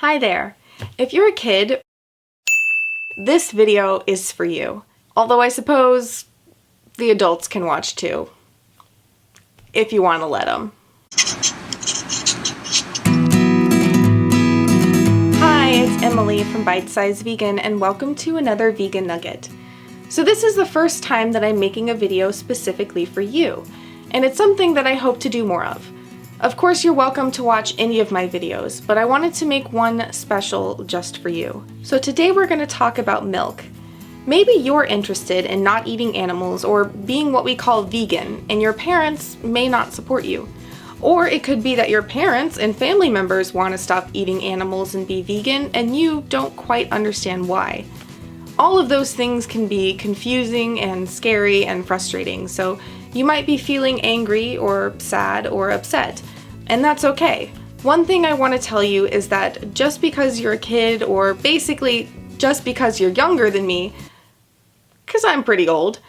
Hi there. If you're a kid, this video is for you. Although I suppose the adults can watch too, if you want to let them. Hi, it's Emily from Bite Size Vegan, and welcome to another Vegan Nugget. So this is the first time that I'm making a video specifically for you, and it's something that I hope to do more of. Of course, you're welcome to watch any of my videos, but I wanted to make one special just for you. So today we're going to talk about milk. Maybe you're interested in not eating animals or being what we call vegan, and your parents may not support you. Or it could be that your parents and family members want to stop eating animals and be vegan, and you don't quite understand why. All of those things can be confusing and scary and frustrating, so you might be feeling angry or sad or upset, and that's okay. One thing I want to tell you is that just because you're a kid, or basically just because you're younger than me, because I'm pretty old,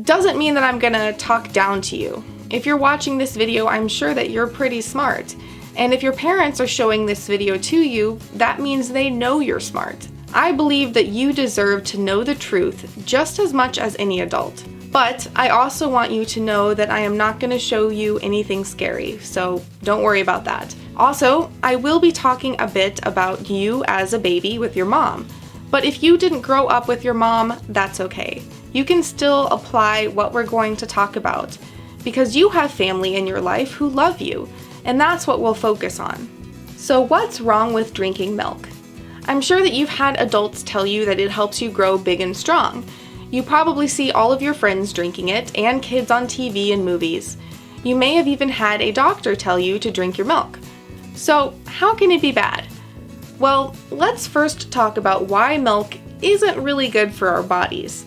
doesn't mean that I'm gonna talk down to you. If you're watching this video, I'm sure that you're pretty smart. And if your parents are showing this video to you, that means they know you're smart. I believe that you deserve to know the truth just as much as any adult. But I also want you to know that I am not going to show you anything scary, so don't worry about that. Also, I will be talking a bit about you as a baby with your mom. But if you didn't grow up with your mom, that's okay. You can still apply what we're going to talk about, because you have family in your life who love you, and that's what we'll focus on. So what's wrong with drinking milk? I'm sure that you've had adults tell you that it helps you grow big and strong. You probably see all of your friends drinking it, and kids on TV and movies. You may have even had a doctor tell you to drink your milk. So how can it be bad? Well, let's first talk about why milk isn't really good for our bodies.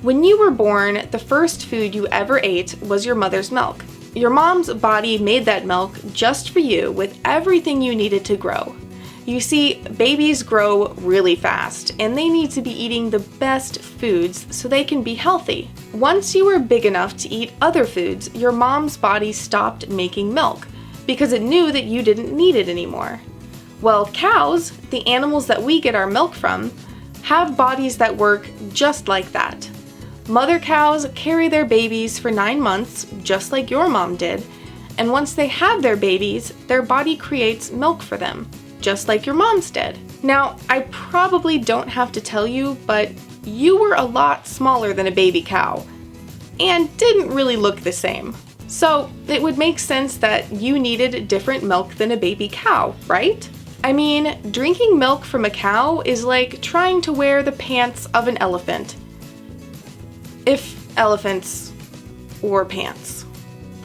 When you were born, the first food you ever ate was your mother's milk. Your mom's body made that milk just for you with everything you needed to grow. You see, babies grow really fast, and they need to be eating the best foods so they can be healthy. Once you were big enough to eat other foods, your mom's body stopped making milk because it knew that you didn't need it anymore. Well, cows, the animals that we get our milk from, have bodies that work just like that. Mother cows carry their babies for 9 months, just like your mom did, and once they have their babies, their body creates milk for them, just like your mom's did. Now, I probably don't have to tell you, but you were a lot smaller than a baby cow, and didn't really look the same. So it would make sense that you needed different milk than a baby cow, right? I mean, drinking milk from a cow is like trying to wear the pants of an elephant. If elephants wore pants.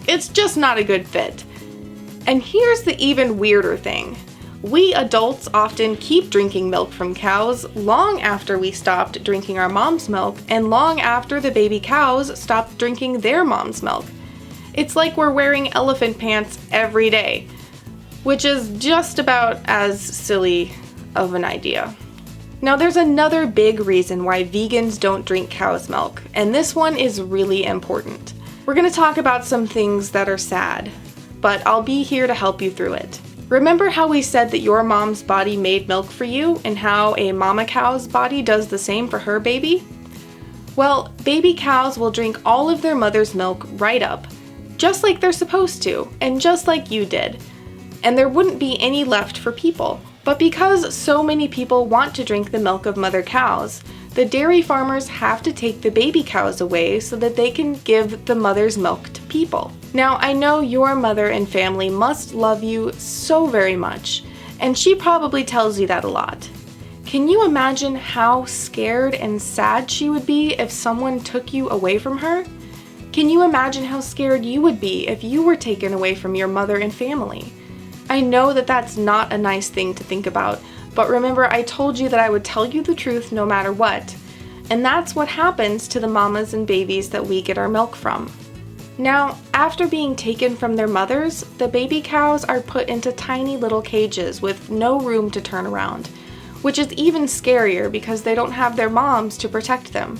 It's just not a good fit. And here's the even weirder thing. We adults often keep drinking milk from cows long after we stopped drinking our mom's milk, and long after the baby cows stopped drinking their mom's milk. It's like we're wearing elephant pants every day, which is just about as silly of an idea. Now there's another big reason why vegans don't drink cow's milk, and this one is really important. We're going to talk about some things that are sad, but I'll be here to help you through it. Remember how we said that your mom's body made milk for you, and how a mama cow's body does the same for her baby? Well, baby cows will drink all of their mother's milk right up, just like they're supposed to, and just like you did. And there wouldn't be any left for people. But because so many people want to drink the milk of mother cows, the dairy farmers have to take the baby cows away so that they can give the mother's milk to people. Now, I know your mother and family must love you so very much, and she probably tells you that a lot. Can you imagine how scared and sad she would be if someone took you away from her? Can you imagine how scared you would be if you were taken away from your mother and family? I know that that's not a nice thing to think about, but remember, I told you that I would tell you the truth no matter what. And that's what happens to the mamas and babies that we get our milk from. Now, after being taken from their mothers, the baby cows are put into tiny little cages with no room to turn around, which is even scarier because they don't have their moms to protect them.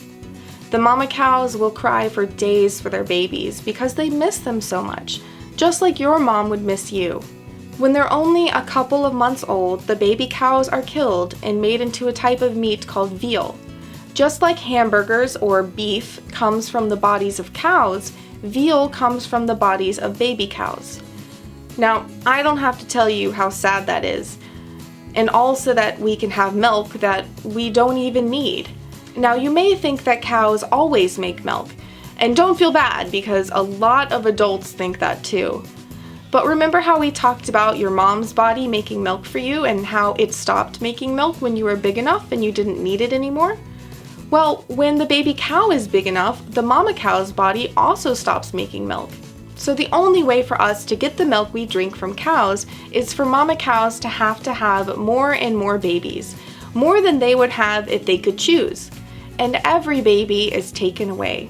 The mama cows will cry for days for their babies because they miss them so much, just like your mom would miss you. When they're only a couple of months old, the baby cows are killed and made into a type of meat called veal. Just like hamburgers or beef comes from the bodies of cows, veal comes from the bodies of baby cows. Now, I don't have to tell you how sad that is, and also that we can have milk that we don't even need. Now, you may think that cows always make milk, and don't feel bad because a lot of adults think that too. But remember how we talked about your mom's body making milk for you and how it stopped making milk when you were big enough and you didn't need it anymore? Well, when the baby cow is big enough, the mama cow's body also stops making milk. So the only way for us to get the milk we drink from cows is for mama cows to have more and more babies, more than they would have if they could choose. And every baby is taken away.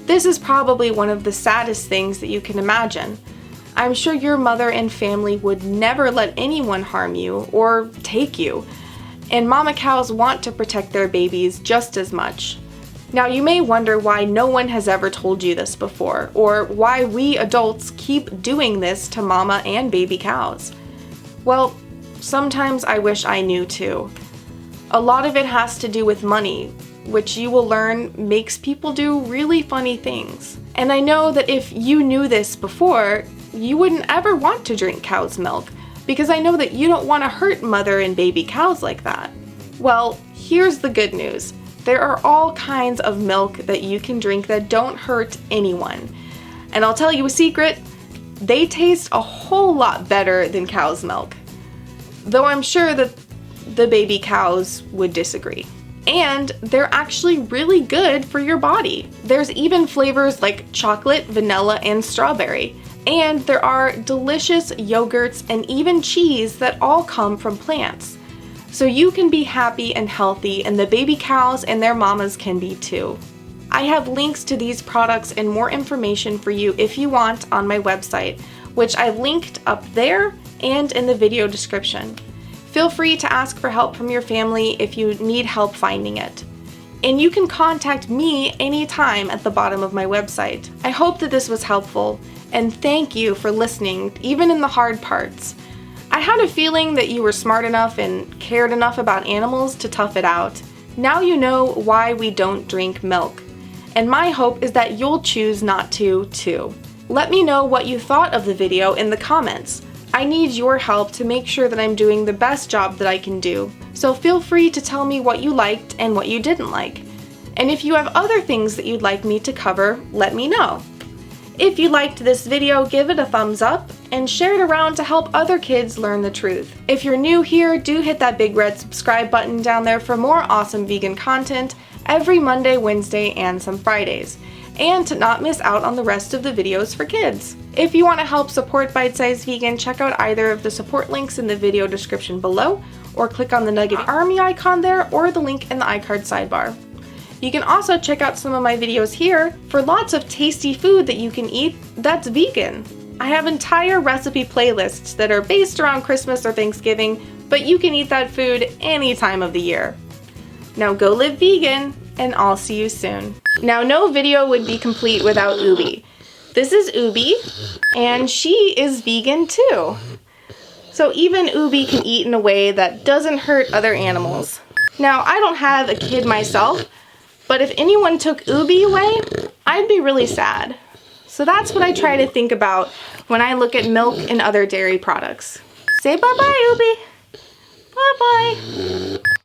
This is probably one of the saddest things that you can imagine. I'm sure your mother and family would never let anyone harm you or take you, and mama cows want to protect their babies just as much. Now, you may wonder why no one has ever told you this before, or why we adults keep doing this to mama and baby cows. Well, sometimes I wish I knew too. A lot of it has to do with money, which you will learn makes people do really funny things. And I know that if you knew this before, you wouldn't ever want to drink cow's milk, because I know that you don't want to hurt mother and baby cows like that. Well, here's the good news. There are all kinds of milk that you can drink that don't hurt anyone. And I'll tell you a secret, they taste a whole lot better than cow's milk. Though I'm sure that the baby cows would disagree. And they're actually really good for your body. There's even flavors like chocolate, vanilla, and strawberry. And there are delicious yogurts and even cheese that all come from plants. So you can be happy and healthy, and the baby cows and their mamas can be too. I have links to these products and more information for you if you want on my website, which I've linked up there and in the video description. Feel free to ask for help from your family if you need help finding it. And you can contact me anytime at the bottom of my website. I hope that this was helpful, and thank you for listening, even in the hard parts. I had a feeling that you were smart enough and cared enough about animals to tough it out. Now you know why we don't drink milk. And my hope is that you'll choose not to, too. Let me know what you thought of the video in the comments. I need your help to make sure that I'm doing the best job that I can do. So feel free to tell me what you liked and what you didn't like. And if you have other things that you'd like me to cover, let me know. If you liked this video, give it a thumbs up and share it around to help other kids learn the truth. If you're new here, do hit that big red subscribe button down there for more awesome vegan content every Monday, Wednesday, and some Fridays, and to not miss out on the rest of the videos for kids. If you want to help support Bite Size Vegan, check out either of the support links in the video description below, or click on the Nugget Army icon there, or the link in the iCard sidebar. You can also check out some of my videos here for lots of tasty food that you can eat that's vegan. I have entire recipe playlists that are based around Christmas or Thanksgiving, but you can eat that food any time of the year. Now go live vegan, and I'll see you soon. Now, no video would be complete without Ubi. This is Ubi, and she is vegan too. So even Ubi can eat in a way that doesn't hurt other animals. Now, I don't have a kid myself, but if anyone took Ubi away, I'd be really sad. So that's what I try to think about when I look at milk and other dairy products. Say bye-bye, Ubi. Bye-bye.